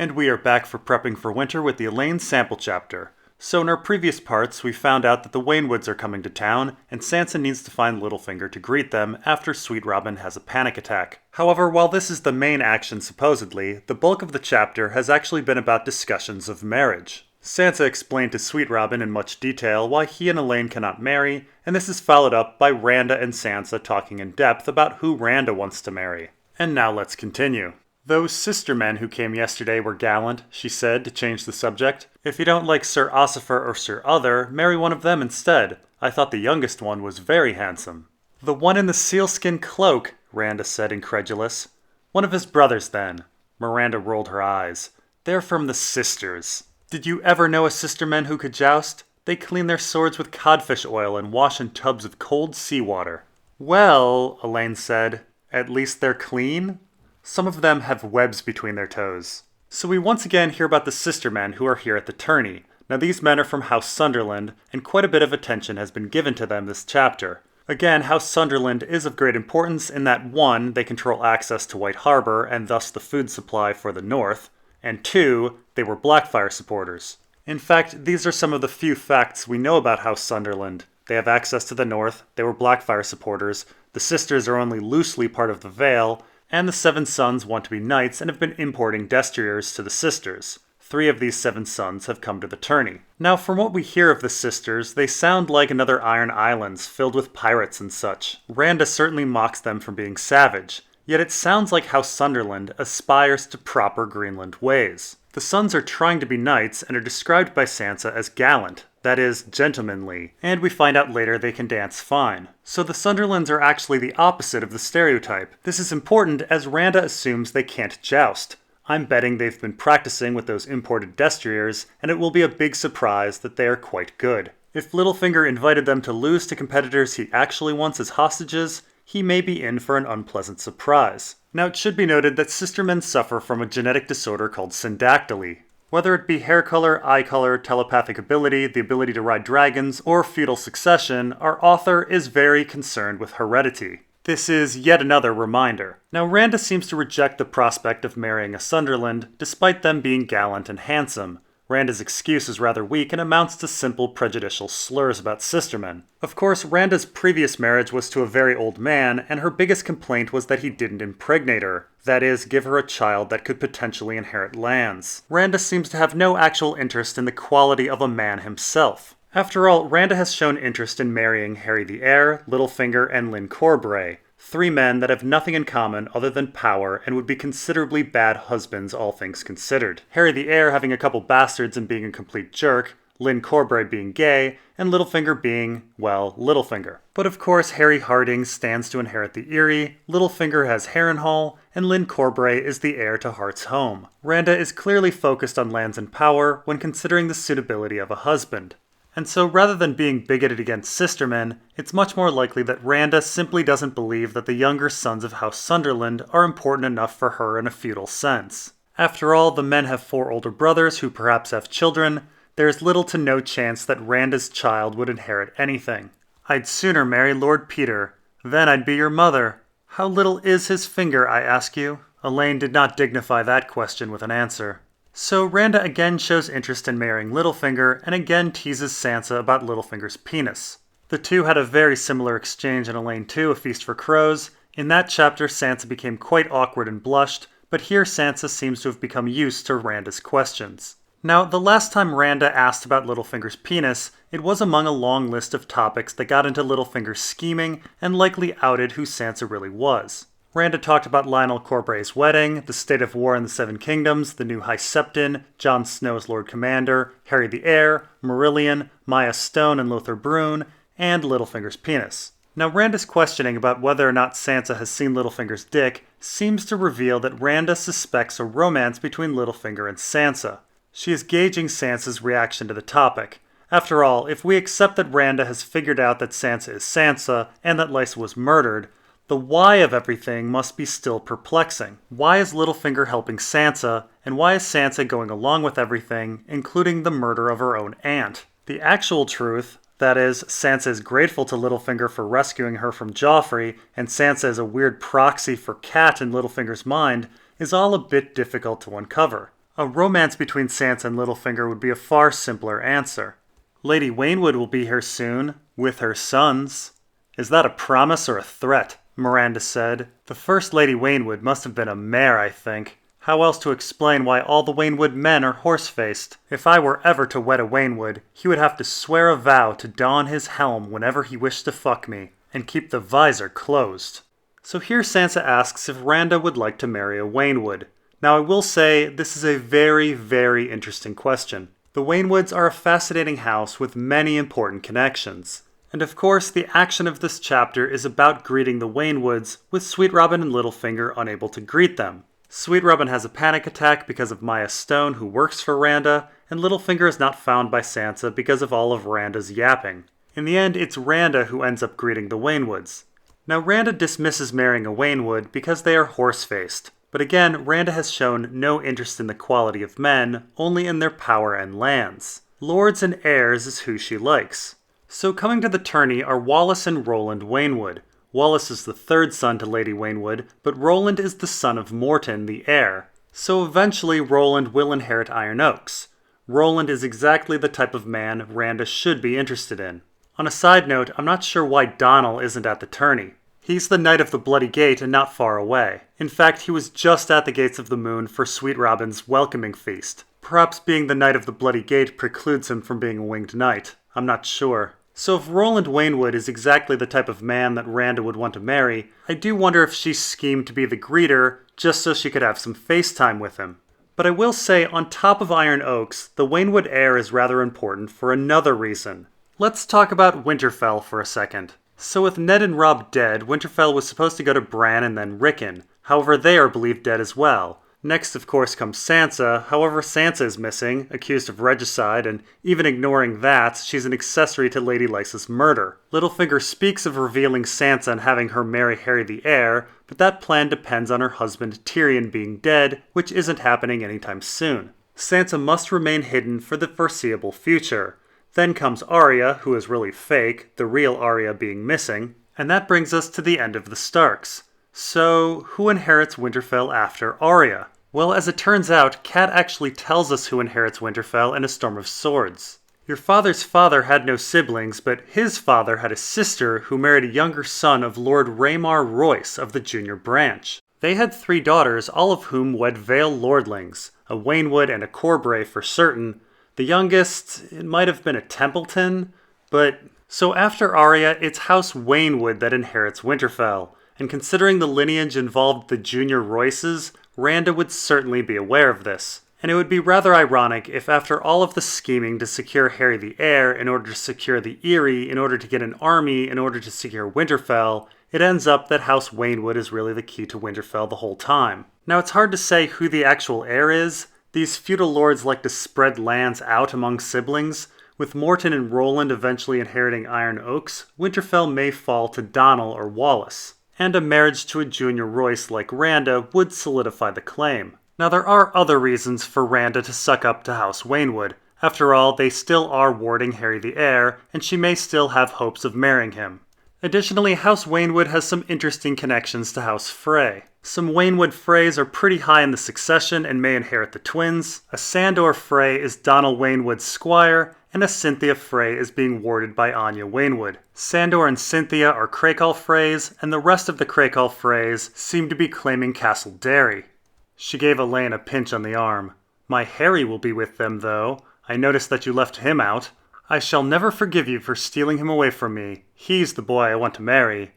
And we are back for prepping for winter with the Alayne sample chapter. So in our previous parts, we found out that the Waynwoods are coming to town, and Sansa needs to find Littlefinger to greet them after Sweet Robin has a panic attack. However, while this is the main action supposedly, the bulk of the chapter has actually been about discussions of marriage. Sansa explained to Sweet Robin in much detail why he and Alayne cannot marry, and this is followed up by Randa and Sansa talking in depth about who Randa wants to marry. And now let's continue. "Those Sistermen who came yesterday were gallant," she said to change the subject. "If you don't like Sir Ossifer or Sir Other, marry one of them instead. I thought the youngest one was very handsome." "The one in the sealskin cloak," Randa said, incredulous. "One of his brothers, then." Miranda rolled her eyes. "They're from the Sisters. Did you ever know a Sistermen who could joust? They clean their swords with codfish oil and wash in tubs with cold seawater." "Well," Alayne said, "at least they're clean? Some of them have webs between their toes." So we once again hear about the Sistermen who are here at the tourney. Now these men are from House Sunderland, and quite a bit of attention has been given to them this chapter. Again, House Sunderland is of great importance in that 1. They control access to White Harbor, and thus the food supply for the North, and 2. They were Blackfyre supporters. In fact, these are some of the few facts we know about House Sunderland. They have access to the North, they were Blackfyre supporters, the Sisters are only loosely part of the Vale, and the 7 sons want to be knights and have been importing destriers to the Sisters. 3 of these 7 sons have come to the tourney. Now, from what we hear of the Sisters, they sound like another Iron Islands filled with pirates and such. Randa certainly mocks them for being savage, yet it sounds like House Sunderland aspires to proper Greenland ways. The sons are trying to be knights and are described by Sansa as gallant, that is, gentlemanly, and we find out later they can dance fine. So the Sunderlands are actually the opposite of the stereotype. This is important as Randa assumes they can't joust. I'm betting they've been practicing with those imported destriers, and it will be a big surprise that they are quite good. If Littlefinger invited them to lose to competitors he actually wants as hostages, he may be in for an unpleasant surprise. Now it should be noted that Sistermen suffer from a genetic disorder called syndactyly. Whether it be hair color, eye color, telepathic ability, the ability to ride dragons, or feudal succession, our author is very concerned with heredity. This is yet another reminder. Now Randa seems to reject the prospect of marrying a Sunderland, despite them being gallant and handsome. Randa's excuse is rather weak and amounts to simple prejudicial slurs about Sistermen. Of course, Randa's previous marriage was to a very old man, and her biggest complaint was that he didn't impregnate her. That is, give her a child that could potentially inherit lands. Randa seems to have no actual interest in the quality of a man himself. After all, Randa has shown interest in marrying Harry the Heir, Littlefinger, and Lynn Corbray. 3 men that have nothing in common other than power and would be considerably bad husbands, all things considered. Harry the Heir having a couple bastards and being a complete jerk, Lynn Corbray being gay, and Littlefinger being, well, Littlefinger. But of course, Harry Harding stands to inherit the Eyrie, Littlefinger has Harrenhal, and Lynn Corbray is the heir to Heart's Home. Randa is clearly focused on lands and power when considering the suitability of a husband. And so rather than being bigoted against Sistermen, it's much more likely that Randa simply doesn't believe that the younger sons of House Sunderland are important enough for her in a feudal sense. After all, the men have 4 older brothers who perhaps have children. There's little to no chance that Randa's child would inherit anything. "I'd sooner marry Lord Peter. Then I'd be your mother. How little is his finger, I ask you?" Alayne did not dignify that question with an answer. So Randa again shows interest in marrying Littlefinger, and again teases Sansa about Littlefinger's penis. The two had a very similar exchange in Alayne 2, A Feast for Crows. In that chapter, Sansa became quite awkward and blushed, but here Sansa seems to have become used to Randa's questions. Now, the last time Randa asked about Littlefinger's penis, it was among a long list of topics that got into Littlefinger's scheming and likely outed who Sansa really was. Randa talked about Lionel Corbray's wedding, the state of war in the Seven Kingdoms, the new High Septon, Jon Snow as Lord Commander, Harry the Heir, Marillion, Maya Stone and Lothar Brune, and Littlefinger's penis. Now Randa's questioning about whether or not Sansa has seen Littlefinger's dick seems to reveal that Randa suspects a romance between Littlefinger and Sansa. She is gauging Sansa's reaction to the topic. After all, if we accept that Randa has figured out that Sansa is Sansa, and that Lysa was murdered, the why of everything must be still perplexing. Why is Littlefinger helping Sansa, and why is Sansa going along with everything, including the murder of her own aunt? The actual truth, that is, Sansa is grateful to Littlefinger for rescuing her from Joffrey, and Sansa is a weird proxy for Cat in Littlefinger's mind, is all a bit difficult to uncover. A romance between Sansa and Littlefinger would be a far simpler answer. Lady Waynwood will be here soon, with her sons. Is that a promise or a threat? Miranda said. The first Lady Waynwood must have been a mare, I think. How else to explain why all the Waynwood men are horse-faced? If I were ever to wed a Waynwood, he would have to swear a vow to don his helm whenever he wished to fuck me, and keep the visor closed. So here Sansa asks if Randa would like to marry a Waynwood. Now I will say, this is a very, very interesting question. The Waynwoods are a fascinating house with many important connections. And of course, the action of this chapter is about greeting the Waynwoods, with Sweet Robin and Littlefinger unable to greet them. Sweet Robin has a panic attack because of Maya Stone, who works for Randa, and Littlefinger is not found by Sansa because of all of Randa's yapping. In the end, it's Randa who ends up greeting the Waynwoods. Now, Randa dismisses marrying a Waynwood because they are horse-faced. But again, Randa has shown no interest in the quality of men, only in their power and lands. Lords and heirs is who she likes. So coming to the tourney are Wallace and Roland Waynwood. Wallace is the third son to Lady Waynwood, but Roland is the son of Morton, the heir. So eventually Roland will inherit Iron Oaks. Roland is exactly the type of man Randa should be interested in. On a side note, I'm not sure why Donnell isn't at the tourney. He's the Knight of the Bloody Gate and not far away. In fact, he was just at the Gates of the Moon for Sweet Robin's welcoming feast. Perhaps being the Knight of the Bloody Gate precludes him from being a winged knight. I'm not sure. So if Roland Waynwood is exactly the type of man that Randa would want to marry, I do wonder if she schemed to be the greeter just so she could have some FaceTime with him. But I will say, on top of Iron Oaks, the Waynwood heir is rather important for another reason. Let's talk about Winterfell for a second. So with Ned and Robb dead, Winterfell was supposed to go to Bran and then Rickon. However, they are believed dead as well. Next, of course, comes Sansa. However, Sansa is missing, accused of regicide, and even ignoring that, she's an accessory to Lady Lysa's murder. Littlefinger speaks of revealing Sansa and having her marry Harry the heir, but that plan depends on her husband Tyrion being dead, which isn't happening anytime soon. Sansa must remain hidden for the foreseeable future. Then comes Arya, who is really fake, the real Arya being missing, and that brings us to the end of the Starks. So, who inherits Winterfell after Arya? Well, as it turns out, Cat actually tells us who inherits Winterfell in A Storm of Swords. Your father's father had no siblings, but his father had a sister who married a younger son of Lord Rhaemar Royce of the Junior Branch. They had 3 daughters, all of whom wed Vale lordlings, a Waynwood and a Corbray for certain. The youngest, it might have been a Templeton, but... So after Arya, it's House Waynwood that inherits Winterfell. And considering the lineage involved the Junior Royces, Randa would certainly be aware of this. And it would be rather ironic if after all of the scheming to secure Harry the heir in order to secure the Eyrie, in order to get an army, in order to secure Winterfell, it ends up that House Waynwood is really the key to Winterfell the whole time. Now it's hard to say who the actual heir is. These feudal lords like to spread lands out among siblings. With Morton and Roland eventually inheriting Iron Oaks, Winterfell may fall to Donnell or Wallace. And a marriage to a Junior Royce like Randa would solidify the claim. Now there are other reasons for Randa to suck up to House Waynwood. After all, they still are warding Harry the heir, and she may still have hopes of marrying him. Additionally, House Waynwood has some interesting connections to House Frey. Some Waynwood Freys are pretty high in the succession and may inherit the twins. A Sandor Frey is Donnell Waynwood's squire, and a Cynthia Frey is being warded by Anya Waynwood. Sandor and Cynthia are Crakehall Freys, and the rest of the Crakehall Freys seem to be claiming Castle Derry. She gave Alayne a pinch on the arm. My Harry will be with them, though. I noticed that you left him out. I shall never forgive you for stealing him away from me. He's the boy I want to marry.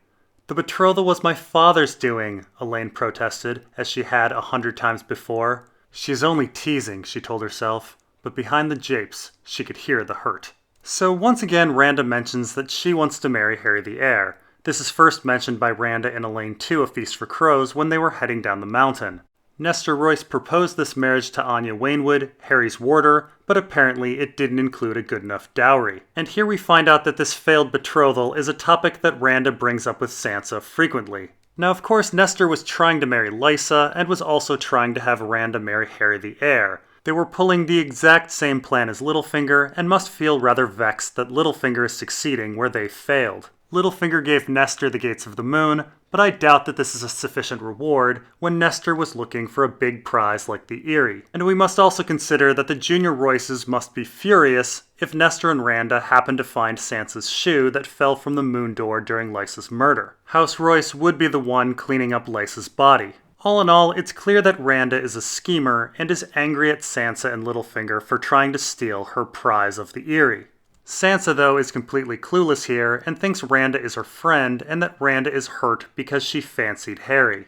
The betrothal was my father's doing, Alayne protested, as she had 100 times before. She's only teasing, she told herself. But behind the japes, she could hear the hurt. So once again, Randa mentions that she wants to marry Harry the heir. This is first mentioned by Randa in Alayne 2 A Feast for Crows when they were heading down the mountain. Nestor Royce proposed this marriage to Anya Waynwood, Harry's warder, but apparently it didn't include a good enough dowry. And here we find out that this failed betrothal is a topic that Randa brings up with Sansa frequently. Now of course Nestor was trying to marry Lysa and was also trying to have Randa marry Harry the heir. They were pulling the exact same plan as Littlefinger and must feel rather vexed that Littlefinger is succeeding where they failed. Littlefinger gave Nestor the Gates of the Moon, but I doubt that this is a sufficient reward when Nestor was looking for a big prize like the Eyrie. And we must also consider that the Junior Royces must be furious if Nestor and Randa happen to find Sansa's shoe that fell from the moon door during Lysa's murder. House Royce would be the one cleaning up Lysa's body. All in all, it's clear that Randa is a schemer and is angry at Sansa and Littlefinger for trying to steal her prize of the Eyrie. Sansa, though, is completely clueless here and thinks Randa is her friend and that Randa is hurt because she fancied Harry.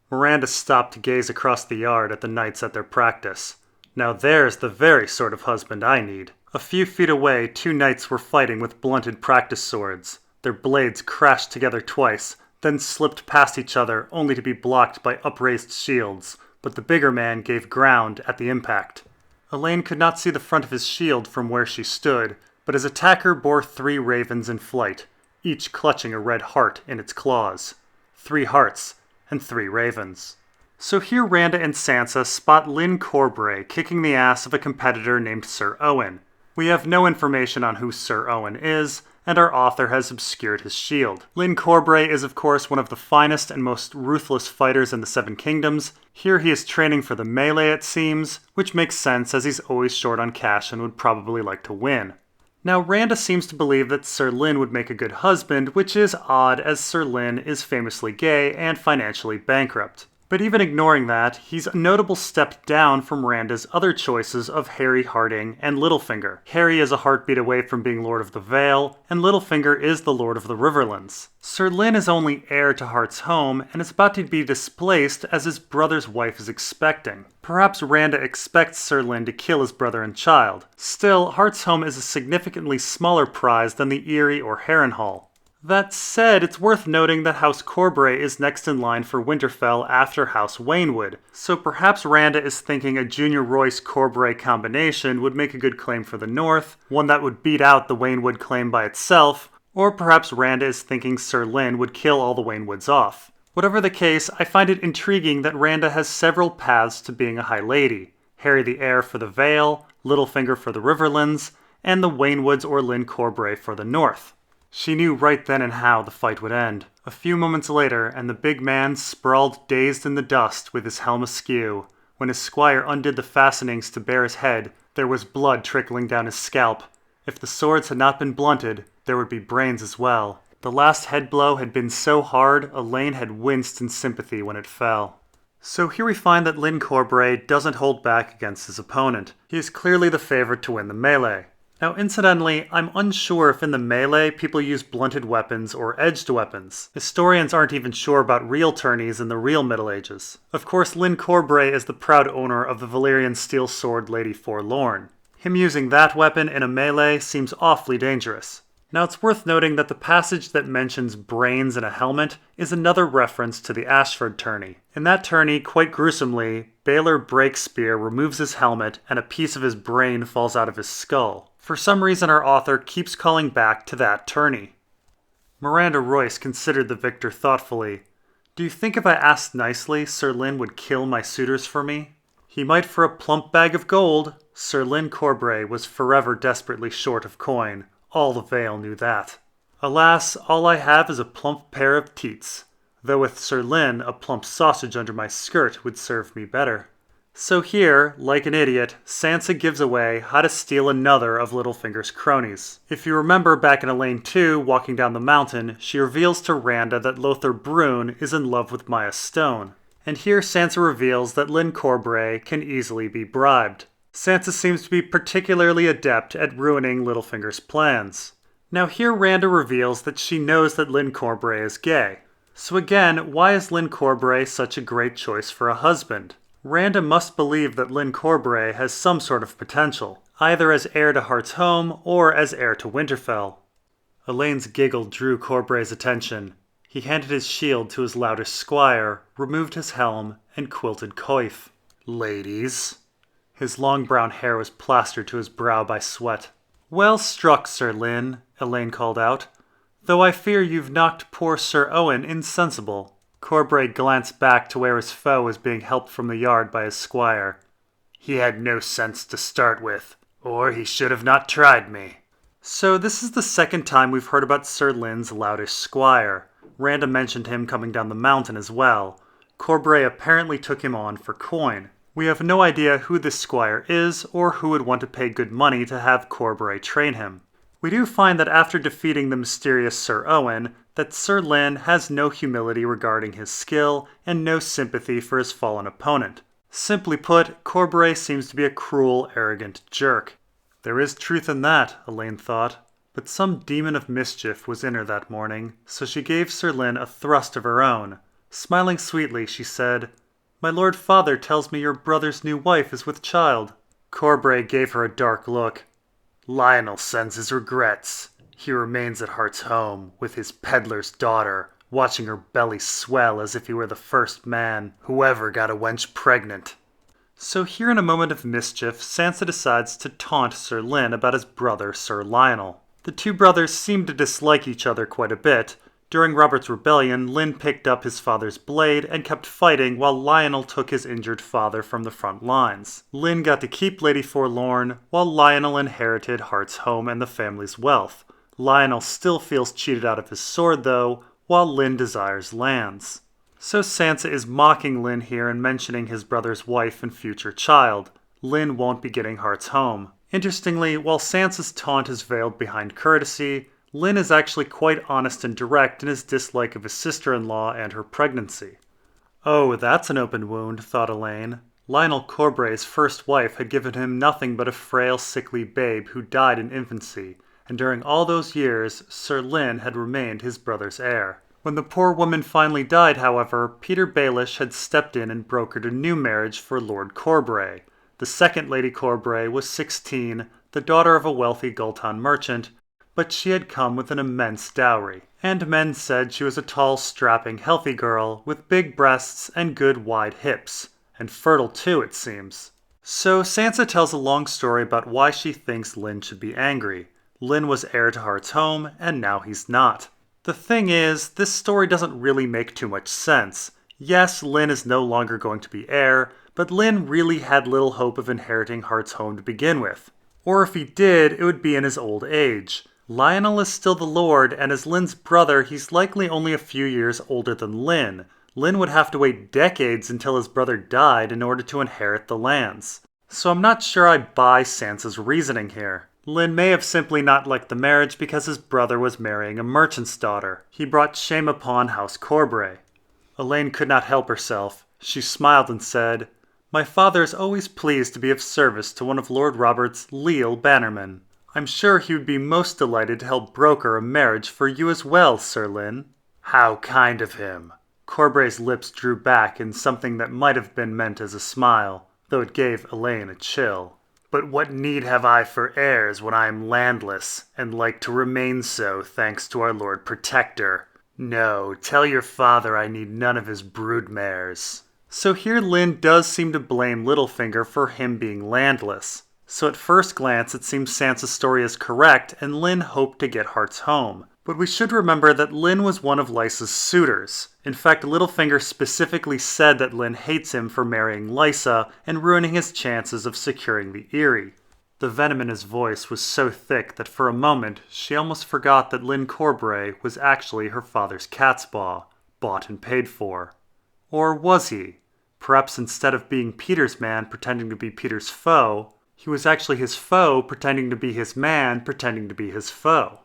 Miranda stopped to gaze across the yard at the knights at their practice. Now there's the very sort of husband I need. A few feet away, 2 knights were fighting with blunted practice swords. Their blades crashed together twice, then slipped past each other only to be blocked by upraised shields, but the bigger man gave ground at the impact. Alayne could not see the front of his shield from where she stood, but his attacker bore 3 ravens in flight, each clutching a red heart in its claws. 3 hearts and 3 ravens. So here Randa and Sansa spot Lynn Corbray kicking the ass of a competitor named Sir Owen. We have no information on who Sir Owen is, and our author has obscured his shield. Lynn Corbray is of course one of the finest and most ruthless fighters in the Seven Kingdoms. Here he is training for the melee, it seems, which makes sense as he's always short on cash and would probably like to win. Now, Randa seems to believe that Sir Lynn would make a good husband, which is odd as Sir Lynn is famously gay and financially bankrupt. But even ignoring that, he's a notable step down from Randa's other choices of Harry Hardyng and Littlefinger. Harry is a heartbeat away from being Lord of the Vale, and Littlefinger is the Lord of the Riverlands. Sir Lynn is only heir to Heart's Home, and is about to be displaced as his brother's wife is expecting. Perhaps Randa expects Sir Lynn to kill his brother and child. Still, Heart's Home is a significantly smaller prize than the Eyrie or Harrenhal. That said, it's worth noting that House Corbray is next in line for Winterfell after House Waynwood, so perhaps Randa is thinking a Junior Royce-Corbray combination would make a good claim for the North, one that would beat out the Waynwood claim by itself, or perhaps Randa is thinking Sir Lynn would kill all the Waynwoods off. Whatever the case, I find it intriguing that Randa has several paths to being a High Lady. Harry the Heir for the Vale, Littlefinger for the Riverlands, and the Waynwoods or Lynn Corbray for the North. She knew right then and how the fight would end. A few moments later, and the big man sprawled dazed in the dust with his helm askew. When his squire undid the fastenings to bare his head, there was blood trickling down his scalp. If the swords had not been blunted, there would be brains as well. The last head blow had been so hard, Alayne had winced in sympathy when it fell. So here we find that Lynn Corbray doesn't hold back against his opponent. He is clearly the favorite to win the melee. Now, incidentally, I'm unsure if in the melee people use blunted weapons or edged weapons. Historians aren't even sure about real tourneys in the real Middle Ages. Of course, Lynn Corbray is the proud owner of the Valyrian steel sword Lady Forlorn. Him using that weapon in a melee seems awfully dangerous. Now, it's worth noting that the passage that mentions brains in a helmet is another reference to the Ashford tourney. In that tourney, quite gruesomely, Baelor Breakspear removes his helmet and a piece of his brain falls out of his skull. For some reason, our author keeps calling back to that tourney. Miranda Royce considered the victor thoughtfully. Do you think if I asked nicely, Sir Lynn would kill my suitors for me? He might for a plump bag of gold. Sir Lynn Corbray was forever desperately short of coin. All the Vale knew that. Alas, all I have is a plump pair of teats. Though with Sir Lynn, a plump sausage under my skirt would serve me better. So here, like an idiot, Sansa gives away how to steal another of Littlefinger's cronies. If you remember back in Alayne 2, walking down the mountain, she reveals to Randa that Lothar Brune is in love with Maya Stone. And here Sansa reveals that Lynn Corbray can easily be bribed. Sansa seems to be particularly adept at ruining Littlefinger's plans. Now here Randa reveals that she knows that Lynn Corbray is gay. So again, why is Lynn Corbray such a great choice for a husband? Randa must believe that Lynn Corbray has some sort of potential, either as heir to Heart's Home or as heir to Winterfell. Alayne's giggle drew Corbray's attention. He handed his shield to his loudest squire, removed his helm, and quilted coif. Ladies. His long brown hair was plastered to his brow by sweat. Well struck, Sir Lynn, Alayne called out, though I fear you've knocked poor Sir Owen insensible. Corbray glanced back to where his foe was being helped from the yard by his squire. He had no sense to start with, or he should have not tried me. So this is the second time we've heard about Sir Lynn's loutish squire. Randa mentioned him coming down the mountain as well. Corbray apparently took him on for coin. We have no idea who this squire is or who would want to pay good money to have Corbray train him. We do find that after defeating the mysterious Sir Owen, that Sir Lynn has no humility regarding his skill and no sympathy for his fallen opponent. Simply put, Corbray seems to be a cruel, arrogant jerk. There is truth in that, Alayne thought, but some demon of mischief was in her that morning, so she gave Sir Lynn a thrust of her own. Smiling sweetly, she said, "My lord father tells me your brother's new wife is with child." Corbray gave her a dark look. "Lionel sends his regrets. He remains at Heart's home, with his peddler's daughter, watching her belly swell as if he were the first man who ever got a wench pregnant." So here in a moment of mischief, Sansa decides to taunt Sir Lynn about his brother, Sir Lionel. The two brothers seem to dislike each other quite a bit. During Robert's rebellion, Lynn picked up his father's blade and kept fighting while Lionel took his injured father from the front lines. Lynn got to keep Lady Forlorn, while Lionel inherited Heart's home and the family's wealth. Lionel still feels cheated out of his sword though, while Lynn desires lands. So Sansa is mocking Lynn here and mentioning his brother's wife and future child. Lynn won't be getting Heart's home. Interestingly, while Sansa's taunt is veiled behind courtesy, Lynn is actually quite honest and direct in his dislike of his sister-in-law and her pregnancy. Oh, that's an open wound, thought Alayne. Lionel Corbray's first wife had given him nothing but a frail, sickly babe who died in infancy, and during all those years, Sir Lynn had remained his brother's heir. When the poor woman finally died, however, Peter Baelish had stepped in and brokered a new marriage for Lord Corbray. The second Lady Corbray was 16, the daughter of a wealthy Gultan merchant, but she had come with an immense dowry, and men said she was a tall, strapping, healthy girl with big breasts and good wide hips, and fertile too, it seems. So Sansa tells a long story about why she thinks Lynn should be angry. Lynn was heir to Heart's home, and now he's not. The thing is, this story doesn't really make too much sense. Yes, Lynn is no longer going to be heir, but Lynn really had little hope of inheriting Heart's home to begin with. Or if he did, it would be in his old age. Lionel is still the lord, and as Lynn's brother, he's likely only a few years older than Lynn. Lynn would have to wait decades until his brother died in order to inherit the lands. So I'm not sure I buy Sansa's reasoning here. Lynn may have simply not liked the marriage because his brother was marrying a merchant's daughter. He brought shame upon House Corbray. Alayne could not help herself. She smiled and said, "My father is always pleased to be of service to one of Lord Robert's leal bannermen. I'm sure he would be most delighted to help broker a marriage for you as well, Sir Lynn." "How kind of him." Corbray's lips drew back in something that might have been meant as a smile, though it gave Alayne a chill. "But what need have I for heirs when I am landless, and like to remain so thanks to our Lord Protector? No, tell your father I need none of his broodmares." So here Lynn does seem to blame Littlefinger for him being landless. So at first glance it seems Sansa's story is correct and Lynn hoped to get Heart's home. But we should remember that Lynn was one of Lysa's suitors. In fact, Littlefinger specifically said that Lynn hates him for marrying Lysa and ruining his chances of securing the Eyrie. The venom in his voice was so thick that for a moment she almost forgot that Lynn Corbray was actually her father's catspaw, bought and paid for. Or was he? Perhaps instead of being Peter's man pretending to be Peter's foe, he was actually his foe pretending to be his man pretending to be his foe.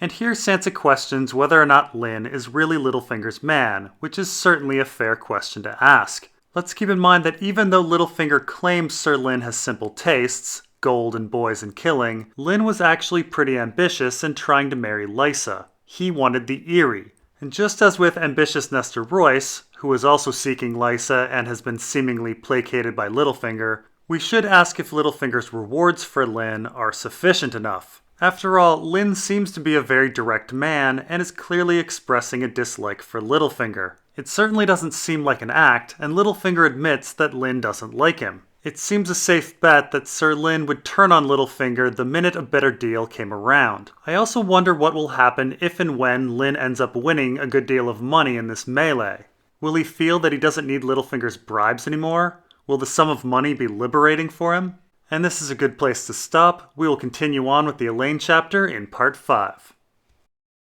And here Sansa questions whether or not Lynn is really Littlefinger's man, which is certainly a fair question to ask. Let's keep in mind that even though Littlefinger claims Sir Lynn has simple tastes, gold and boys and killing, Lynn was actually pretty ambitious in trying to marry Lysa. He wanted the Eyrie. And just as with ambitious Nestor Royce, who was also seeking Lysa and has been seemingly placated by Littlefinger, we should ask if Littlefinger's rewards for Lynn are sufficient enough. After all, Lynn seems to be a very direct man and is clearly expressing a dislike for Littlefinger. It certainly doesn't seem like an act, and Littlefinger admits that Lynn doesn't like him. It seems a safe bet that Sir Lynn would turn on Littlefinger the minute a better deal came around. I also wonder what will happen if and when Lynn ends up winning a good deal of money in this melee. Will he feel that he doesn't need Littlefinger's bribes anymore? Will the sum of money be liberating for him? And this is a good place to stop. We will continue on with the Alayne chapter in part 5.